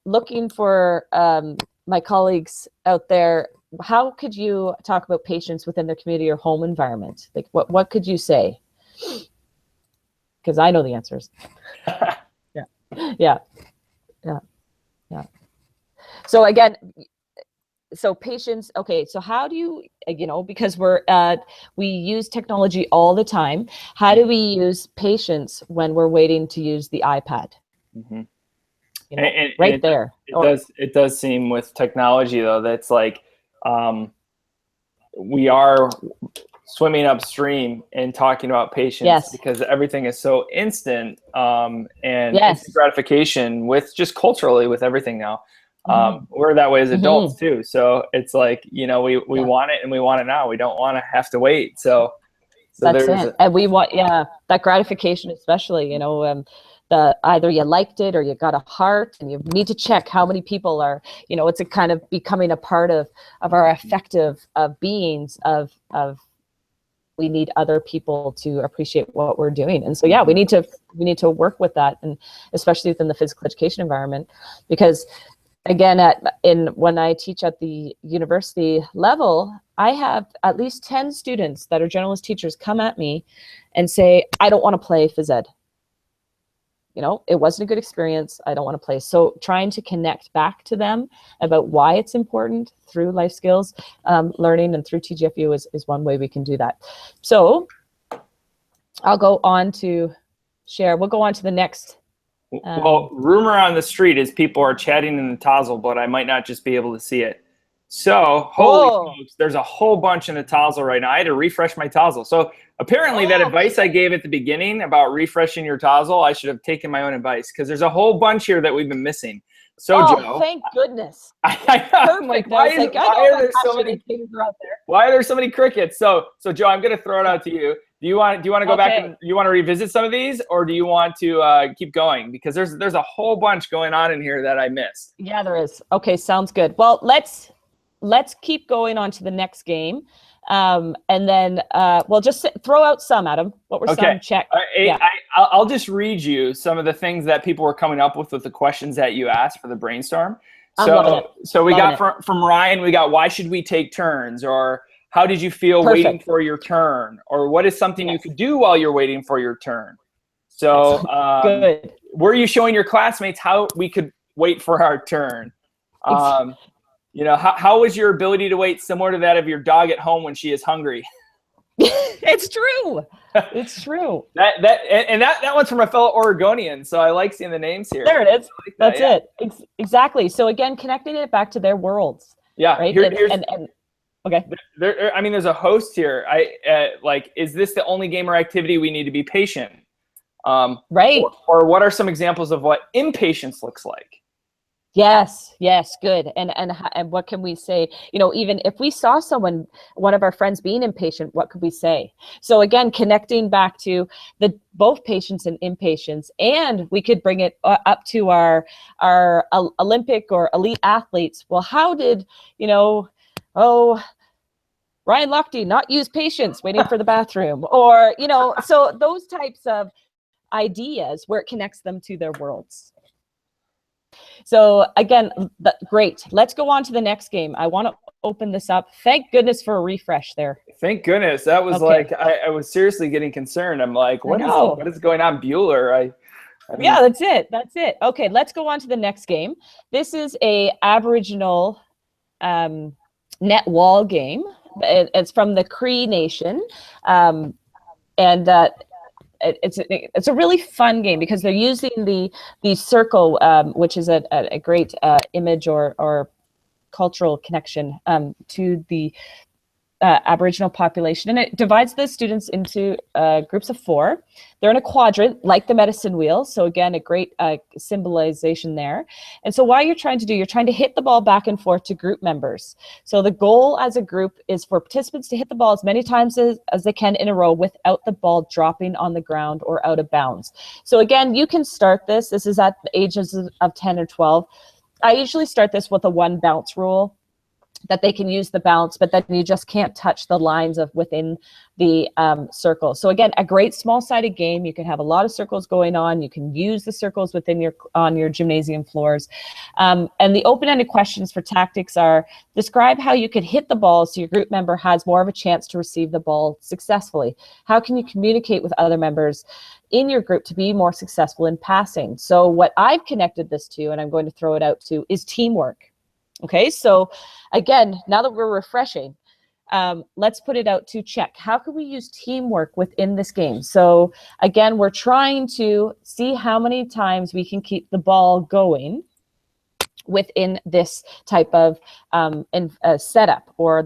Speaker 2: looking for my colleagues out there, how could you talk about patients within their community or home environment? Like what could you say? Because I know the answers. Yeah. So again, patience. Okay, so how do you, because we use technology all the time. How do we use patience when we're waiting to use the iPad? There.
Speaker 1: It does seem with technology though that's like we are swimming upstream and talking about patience because everything is so instant and instant gratification with just culturally with everything now. We're that way as adults too. So it's like, we want it and we want it now. We don't want to have to wait. So
Speaker 2: that's it. And we want, that gratification, especially, either you liked it or you got a heart, and you need to check how many people are, it's a kind of becoming a part of our affective beings of we need other people to appreciate what we're doing. And so, we need to work with that, and especially within the physical education environment, because again, when I teach at the university level, I have at least 10 students that are generalist teachers come at me and say, I don't want to play phys ed. It wasn't a good experience. I don't want to play. So trying to connect back to them about why it's important through life skills learning and through TGFU is one way we can do that. So I'll go on to share. We'll go on to the next.
Speaker 1: Well, rumor on the street is people are chatting in the Tozzle, but I might not just be able to see it. So, holy smokes, there's a whole bunch in the Tozzle right now. I had to refresh my Tozzle. So apparently that advice I gave at the beginning about refreshing your Tozzle, I should have taken my own advice, because there's a whole bunch here that we've been missing. So, Joe.
Speaker 2: Thank goodness.
Speaker 1: Perfect. Why are there so many things out there? Why are there so many crickets? So Joe, I'm going to throw it out to you. Do you want to go back and you want to revisit some of these, or do you want to keep going? Because there's a whole bunch going on in here that I missed.
Speaker 2: Yeah, there is. Okay, sounds good. Well, let's keep going on to the next game. And then we'll just throw out some, Adam. What were some? Check.
Speaker 1: I'll just read you some of the things that people were coming up with the questions that you asked for the brainstorm. So we got from Ryan, we got, why should we take turns? Or how did you feel waiting for your turn? Or what is something you could do while you're waiting for your turn? So
Speaker 2: good.
Speaker 1: Were you showing your classmates how we could wait for our turn? How was your ability to wait similar to that of your dog at home when she is hungry?
Speaker 2: It's true. It's true.
Speaker 1: That one's from a fellow Oregonian, so I like seeing the names here.
Speaker 2: There it is. That's it. Exactly. So again, connecting it back to their worlds. Yeah. Right. Okay.
Speaker 1: There's a host here. Is this the only game or activity we need to be patient?
Speaker 2: Right.
Speaker 1: Or what are some examples of what impatience looks like?
Speaker 2: Yes, good. And what can we say? Even if we saw one of our friends being impatient, what could we say? So again, connecting back to both patience and impatience, and we could bring it up to our Olympic or elite athletes. Well, how did Ryan Lochte not use patience waiting for the bathroom, or so those types of ideas where it connects them to their worlds. So again, great. Let's go on to the next game. I want to open this up. Thank goodness for a refresh there.
Speaker 1: Thank goodness. That was I was seriously getting concerned. I'm like, what is going on, Bueller?
Speaker 2: Yeah, that's it. Okay, let's go on to the next game. This is a Aboriginal net wall game. It's from the Cree Nation, and it's a really fun game because they're using the circle, which is a great image or cultural connection to the Aboriginal population, and it divides the students into groups of 4. They're in a quadrant like the medicine wheel. So again, a great symbolization there. And so what you're trying to hit the ball back and forth to group members. So the goal as a group is for participants to hit the ball as many times as they can in a row without the ball dropping on the ground or out of bounds. So again, you can start this. This is at the ages of 10 or 12. I usually start this with a 1 bounce rule, that they can use the bounce, but then you just can't touch the lines of within the circle. So again, a great small-sided game. You can have a lot of circles going on. You can use the circles within your gymnasium floors. And the open-ended questions for tactics are: describe how you could hit the ball so your group member has more of a chance to receive the ball successfully. How can you communicate with other members in your group to be more successful in passing? So what I've connected this to, and I'm going to throw it out to, is teamwork. Okay, so again, now that we're refreshing, let's put it out to check. How can we use teamwork within this game? So again, we're trying to see how many times we can keep the ball going within this type of setup, or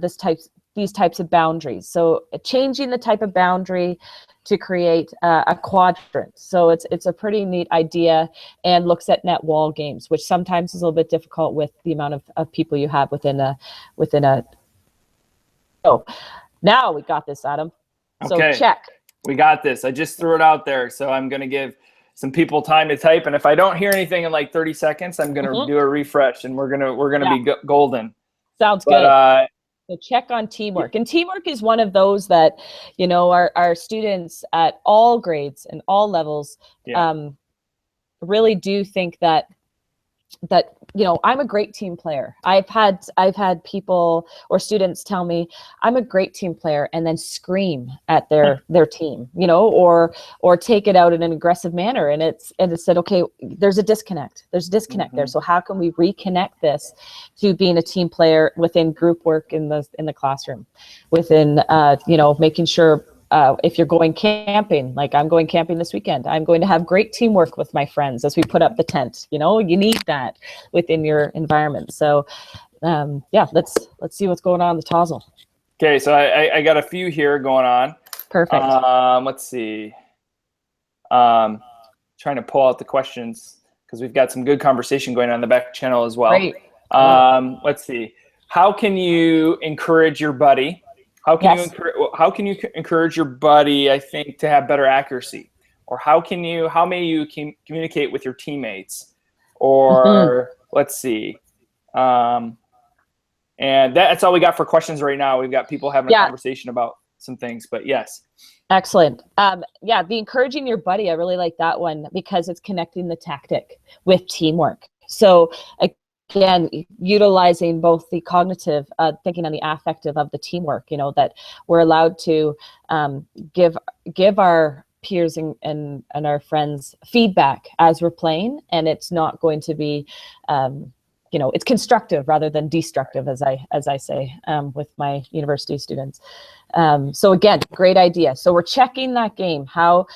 Speaker 2: these types of boundaries. So changing the type of boundary to create a quadrant. So it's a pretty neat idea, and looks at net wall games, which sometimes is a little bit difficult with the amount of people you have within a. So now we got this, Adam. So
Speaker 1: Okay.
Speaker 2: Check.
Speaker 1: We got this. I just threw it out there, so I'm going to give some people time to type, and if I don't hear anything in like 30 seconds, I'm going to do a refresh, and we're gonna be golden.
Speaker 2: Sounds good. So check on teamwork. And teamwork is one of those that, you know, our students at all grades and all levels really do think that, you know, I'm a great team player. I've had people or students tell me I'm a great team player, and then scream at their team, you know, or take it out in an aggressive manner. And it's said, okay, there's a disconnect. There's a disconnect there. So how can we reconnect this to being a team player within group work in the classroom, within you know, making sure if you're going camping, like I'm going camping this weekend, I'm going to have great teamwork with my friends as we put up the tent. You know, you need that within your environment. So yeah, let's see what's going on in the Tozzle.
Speaker 1: Okay, so I got a few here going on.
Speaker 2: Perfect.
Speaker 1: Let's see. Trying to pull out the questions because we've got some good conversation going on in the back channel as well.
Speaker 2: Great.
Speaker 1: Let's see. How can you encourage your buddy? How can you encourage your buddy, I think, to have better accuracy? Or how may you communicate with your teammates? Or let's see. And that's all we got for questions right now. We've got people having a conversation about some things, but yes.
Speaker 2: Excellent. Yeah, the encouraging your buddy, I really like that one because it's connecting the tactic with teamwork. So again, utilizing both the cognitive thinking and the affective of the teamwork, you know, that we're allowed to give our peers and our friends feedback as we're playing, and it's not going to be, you know, it's constructive rather than destructive, as I say with my university students. So again, great idea. So we're checking that game. How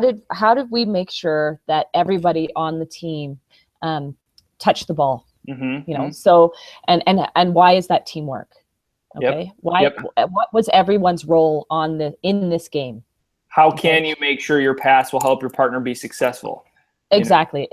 Speaker 2: did we make sure that everybody on the team touched the ball? You know, so and why is that teamwork? Okay, what was everyone's role in this game?
Speaker 1: How can you make sure your pass will help your partner be successful?
Speaker 2: Exactly.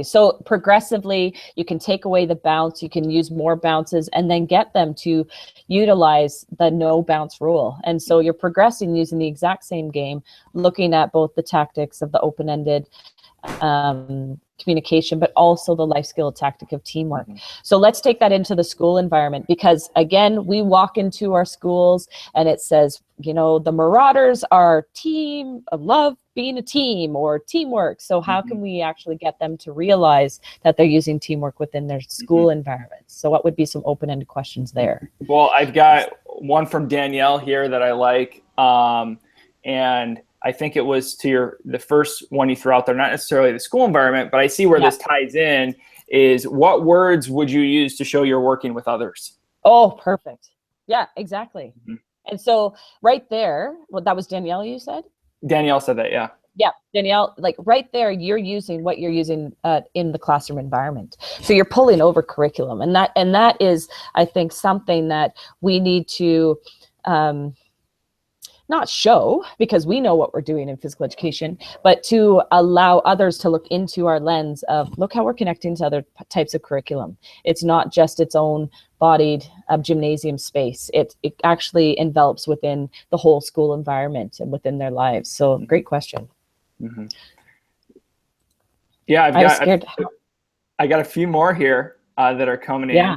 Speaker 2: So progressively, you can take away the bounce, you can use more bounces, and then get them to utilize the no bounce rule. And so you're progressing using the exact same game, looking at both the tactics of the open-ended communication, but also the life skill tactic of teamwork. So let's take that into the school environment, because again, we walk into our schools and it says, you know, the Marauders are team of love, being a team, or teamwork. So how can we actually get them to realize that they're using teamwork within their school environment? So what would be some open-ended questions there?
Speaker 1: Well, I've got one from Danielle here that I like, and I think it was to the first one you threw out there, not necessarily the school environment, but I see where this ties in is what words would you use to show you're working with others? Oh,
Speaker 2: perfect. Yeah, exactly. And so right there, well, that was Danielle you said?
Speaker 1: Danielle said that, yeah.
Speaker 2: Yeah, Danielle, like right there, you're using what you're using in the classroom environment. So you're pulling over curriculum. And that is, I think, something that we need to not show, because we know what we're doing in physical education, but to allow others to look into our lens of, look how we're connecting to other types of curriculum. It's not just its own bodied gymnasium space. It actually envelops within the whole school environment and within their lives. So great question.
Speaker 1: Mm-hmm. Yeah, I got a few more here that are coming in.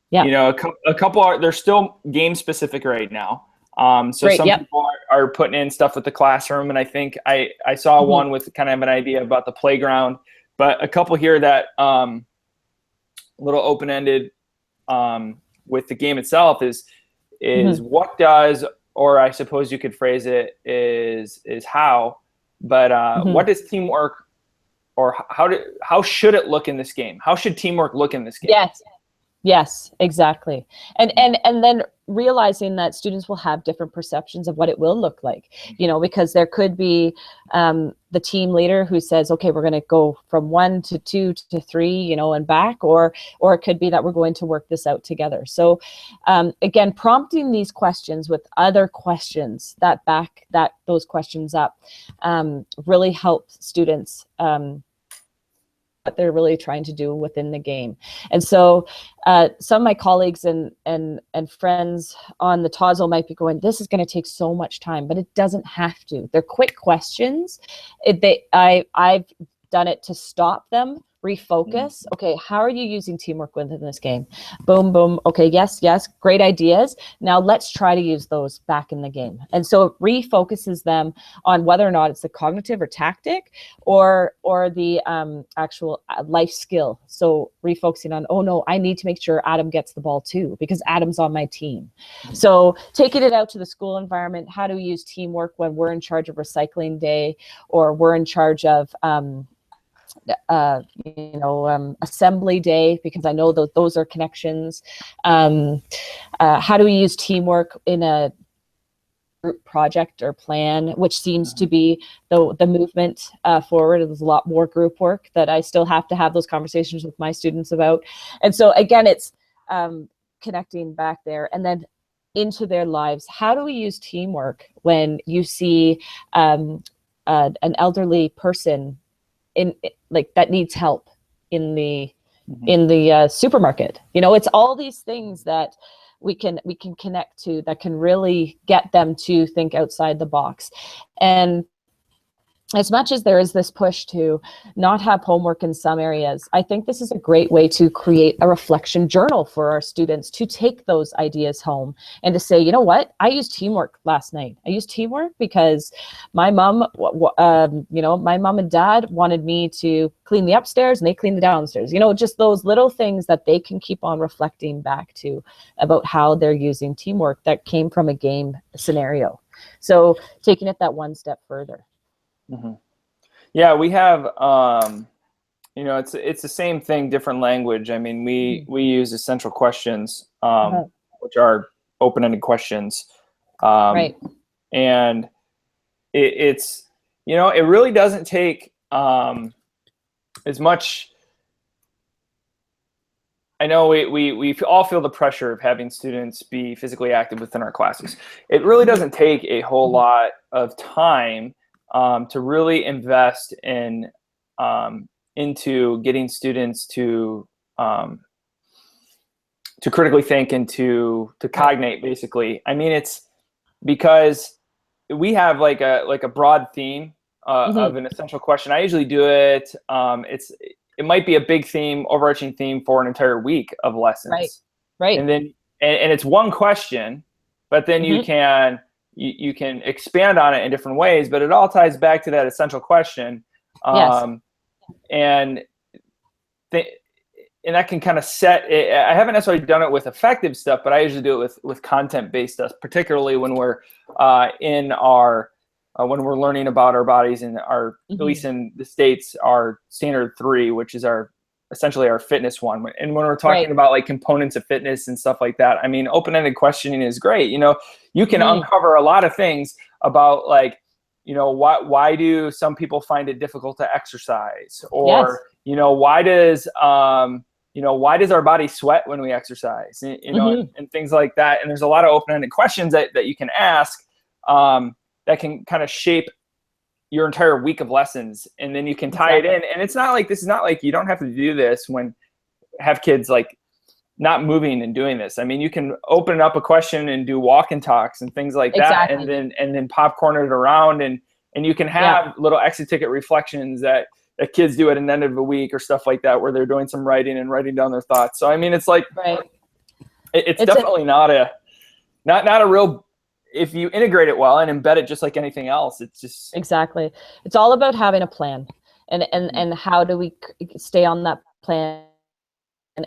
Speaker 1: You know, a couple are, they're still game specific right now. So some people are putting in stuff with the classroom, and I think I saw one with kind of an idea about the playground, but a couple here that little open-ended with the game itself is what does, or I suppose you could phrase it is how, but what does teamwork, or how should it look in this game? How should teamwork look in this game?
Speaker 2: Yes, exactly. And then realizing that students will have different perceptions of what it will look like, you know, because there could be the team leader who says, okay, we're going to go from 1 to 2 to 3, you know, and back, or it could be that we're going to work this out together. So again, prompting these questions with other questions that back those questions up really help students what they're really trying to do within the game. And so some of my colleagues and friends on the TOZL might be going, this is going to take so much time, but it doesn't have to. They're quick questions. I've done it to stop them, refocus. Okay, how are you using teamwork within this game? Boom, boom. Okay, yes, great ideas. Now let's try to use those back in the game. And so it refocuses them on whether or not it's the cognitive or tactic or the actual life skill. So refocusing on, oh no, I need to make sure Adam gets the ball too, because Adam's on my team. So taking it out to the school environment, how do we use teamwork when we're in charge of recycling day, or we're in charge of assembly day, because I know those are connections. How do we use teamwork in a group project or plan, which seems to be the movement forward. There's a lot more group work that I still have to have those conversations with my students about. And so again, it's connecting back there and then into their lives. How do we use teamwork when you see an elderly person that needs help in the supermarket? You know, it's all these things that we can connect to that can really get them to think outside the box. And as much as there is this push to not have homework in some areas, I think this is a great way to create a reflection journal for our students to take those ideas home and to say, you know what, I used teamwork last night. I used teamwork because my mom, my mom and dad wanted me to clean the upstairs and they cleaned the downstairs. You know, just those little things that they can keep on reflecting back to about how they're using teamwork that came from a game scenario. So taking it that one step further.
Speaker 1: Mm-hmm. Yeah, we have, it's the same thing, different language. I mean, we use essential questions, which are open-ended questions.
Speaker 2: Right.
Speaker 1: And it's, it really doesn't take as much. I know we all feel the pressure of having students be physically active within our classes. It really doesn't take a whole lot of time to really invest into getting students to critically think and to cognate, basically. I mean, it's because we have like a broad theme of an essential question. I usually do it. It might be a big theme, overarching theme for an entire week of lessons.
Speaker 2: Right.
Speaker 1: And then and it's one question, but then you can expand on it in different ways, but it all ties back to that essential question. And that can kind of set it. I haven't necessarily done it with affective stuff, but I usually do it with content-based stuff, particularly when we're when we're learning about our bodies and our, at least in the States, our standard 3, which is essentially our fitness one. And when we're talking about like components of fitness and stuff like that, I mean, open-ended questioning is great. You can uncover a lot of things about like, why do some people find it difficult to exercise? Or, why does, you know, why does our body sweat when we exercise? You know, and things like that. And there's a lot of open-ended questions that you can ask that can kind of shape your entire week of lessons, and then you can tie it in. And it's not like, this is not like you don't have to do this when have kids like not moving and doing this. I mean, you can open up a question and do walk and talks and things like that, and then popcorn it around, and you can have little exit ticket reflections that kids do at an end of a week or stuff like that, where they're doing some writing and writing down their thoughts. So I mean, it's like it's definitely not a real, if you integrate it well and embed it just like anything else, it's just
Speaker 2: it's all about having a plan, and how do we stay on that plan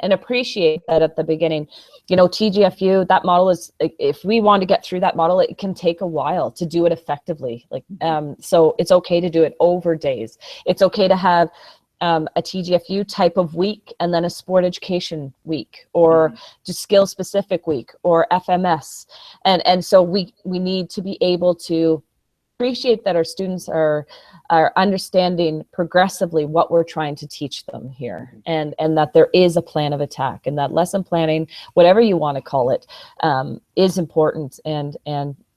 Speaker 2: and appreciate that at the beginning. You know, TGFU, that model is, if we want to get through that model, it can take a while to do it effectively. Like, so it's okay to do it over days. It's okay to have a TGFU type of week and then a sport education week, or just skill specific week, or FMS. And so we need to be able to appreciate that our students are understanding progressively what we're trying to teach them here, and that there is a plan of attack, and that lesson planning, whatever you want to call it, is important and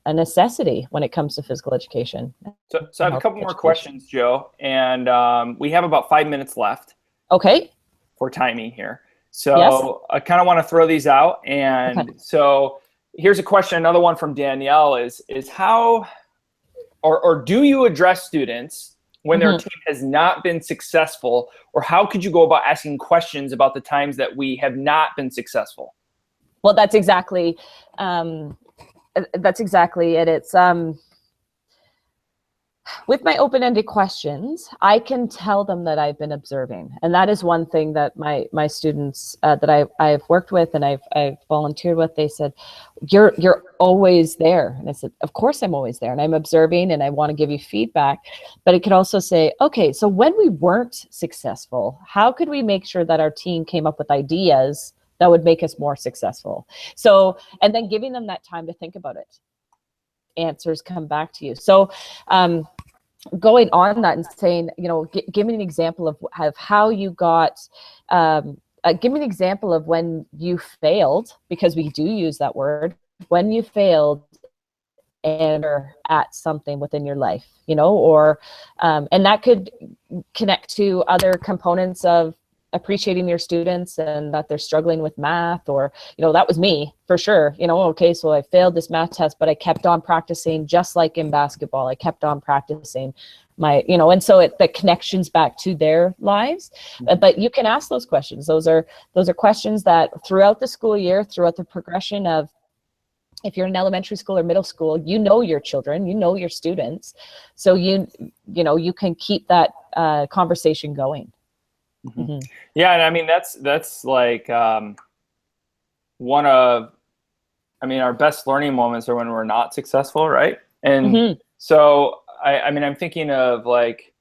Speaker 2: a necessity when it comes to physical education.
Speaker 1: So I have a couple more questions, Joe, and we have about 5 minutes left.
Speaker 2: Okay.
Speaker 1: For timing here. So I kind of want to throw these out. And so here's a question, another one from Danielle is how, or do you address students when their team has not been successful, or how could you go about asking questions about the times that we have not been successful?
Speaker 2: Well, that's exactly it. It's with my open-ended questions, I can tell them that I've been observing, and that is one thing that my students that I've worked with and I've volunteered with, they said, you're always there. And I said, of course I'm always there, and I'm observing, and I want to give you feedback. But it could also say, okay, so when we weren't successful, how could we make sure that our team came up with ideas that would make us more successful? So, and then giving them that time to think about it. Answers come back to you. So going on that and saying, you know, give me an example of how you got, give me an example of when you failed, because we do use that word, when you failed and are at something within your life, you know, or, and that could connect to other components of appreciating your students and that they're struggling with math, or, you know, that was me for sure. You know, okay, so I failed this math test, but I kept on practicing, just like in basketball. I kept on practicing my, you know, and so the connections back to their lives. But you can ask those questions. Those are questions that throughout the school year, throughout the progression of, if you're in elementary school or middle school, you know your children, you know your students, so you know, you can keep that conversation going.
Speaker 1: Yeah, and I mean that's like one of, I mean, our best learning moments are when we're not successful, right? And so I mean, I'm thinking of like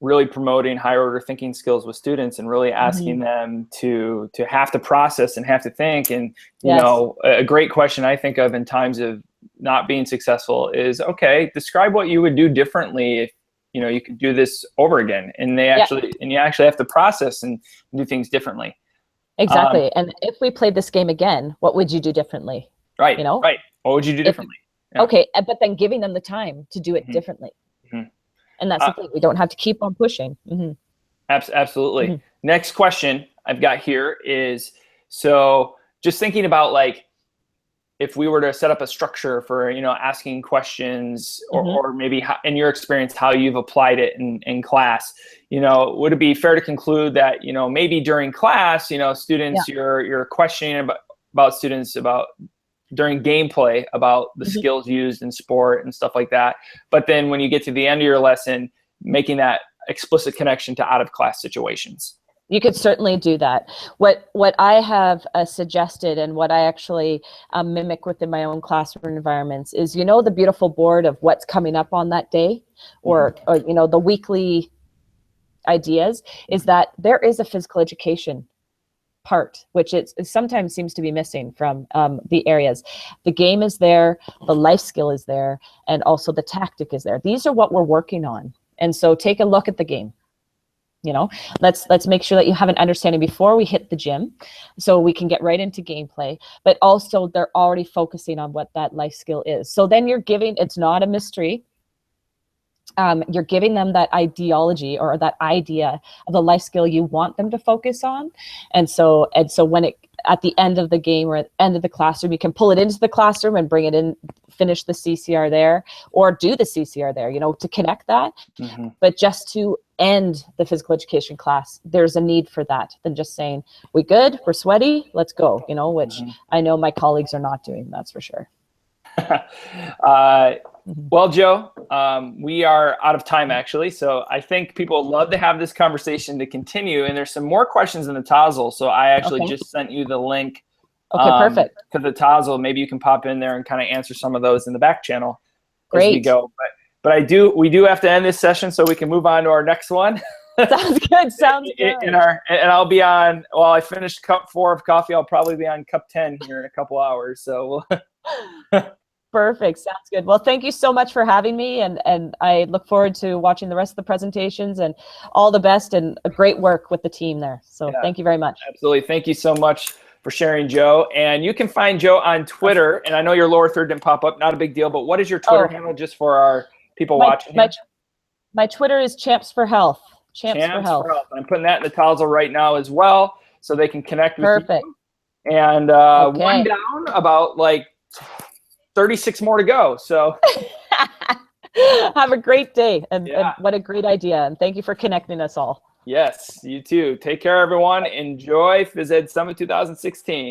Speaker 1: really promoting higher order thinking skills with students, and really asking them to have to process and have to think. And you know, a great question I think of in times of not being successful is, okay, describe what you would do differently if, you know, you could do this over again. And they actually, and you actually have to process and do things differently.
Speaker 2: Exactly. And if we played this game again, what would you do differently?
Speaker 1: Right.
Speaker 2: You know,
Speaker 1: right. What would you do differently?
Speaker 2: Okay. But then giving them the time to do it differently. And that's the thing. We don't have to keep on pushing.
Speaker 1: Absolutely. Next question I've got here is, so just thinking about like, if we were to set up a structure for, you know, asking questions, or maybe how, in your experience, how you've applied it in class, you know, would it be fair to conclude that, you know, maybe during class, you know, students, you're questioning about students about during gameplay about the skills used in sport and stuff like that. But then when you get to the end of your lesson, making that explicit connection to out of class situations.
Speaker 2: You could certainly do that. What I have suggested, and what I actually mimic within my own classroom environments, is, you know, the beautiful board of what's coming up on that day, or you know, the weekly ideas, is that there is a physical education part, which it sometimes seems to be missing from the areas. The game is there, the life skill is there, and also the tactic is there. These are what we're working on. And so take a look at the game. You know, let's make sure that you have an understanding before we hit the gym, so we can get right into gameplay. But also, they're already focusing on what that life skill is. So then you're giving, it's not a mystery. You're giving them that ideology or that idea of the life skill you want them to focus on. And so when it, at the end of the game or at the end of the classroom, you can pull it into the classroom and bring it in, finish the CCR there, or do the CCR there, you know, to connect that. But just to end the physical education class, there's a need for that than just saying, we good, we're sweaty, let's go, you know, which I know my colleagues are not doing, that's for sure.
Speaker 1: Well, Joe, we are out of time actually, so I think people would love to have this conversation to continue, and there's some more questions in the Tozzle, so I actually just sent you the link
Speaker 2: perfect.
Speaker 1: to the Tozzle. Maybe you can pop in there and kind of answer some of those in the back channel as we go. But we do have to end this session so we can move on to our next one.
Speaker 2: Sounds good. Sounds good.
Speaker 1: And I'll be on, well, I finished cup 4 of coffee. I'll probably be on cup 10 here in a couple hours. So
Speaker 2: Perfect. Sounds good. Well, thank you so much for having me. And I look forward to watching the rest of the presentations, and all the best and a great work with the team there. So thank you very much.
Speaker 1: Absolutely. Thank you so much for sharing, Joe. And you can find Joe on Twitter. And I know your lower third didn't pop up. Not a big deal. But what is your Twitter handle just for our people watching?
Speaker 2: My Twitter is Champs for Health. Champs for Health.
Speaker 1: I'm putting that in the Tozzle right now as well, so they can connect with you. And one down, about like 36 more to go. So
Speaker 2: have a great day, and what a great idea. And thank you for connecting us all.
Speaker 1: Yes, you too. Take care, everyone. Enjoy Phys Ed Summit 2016.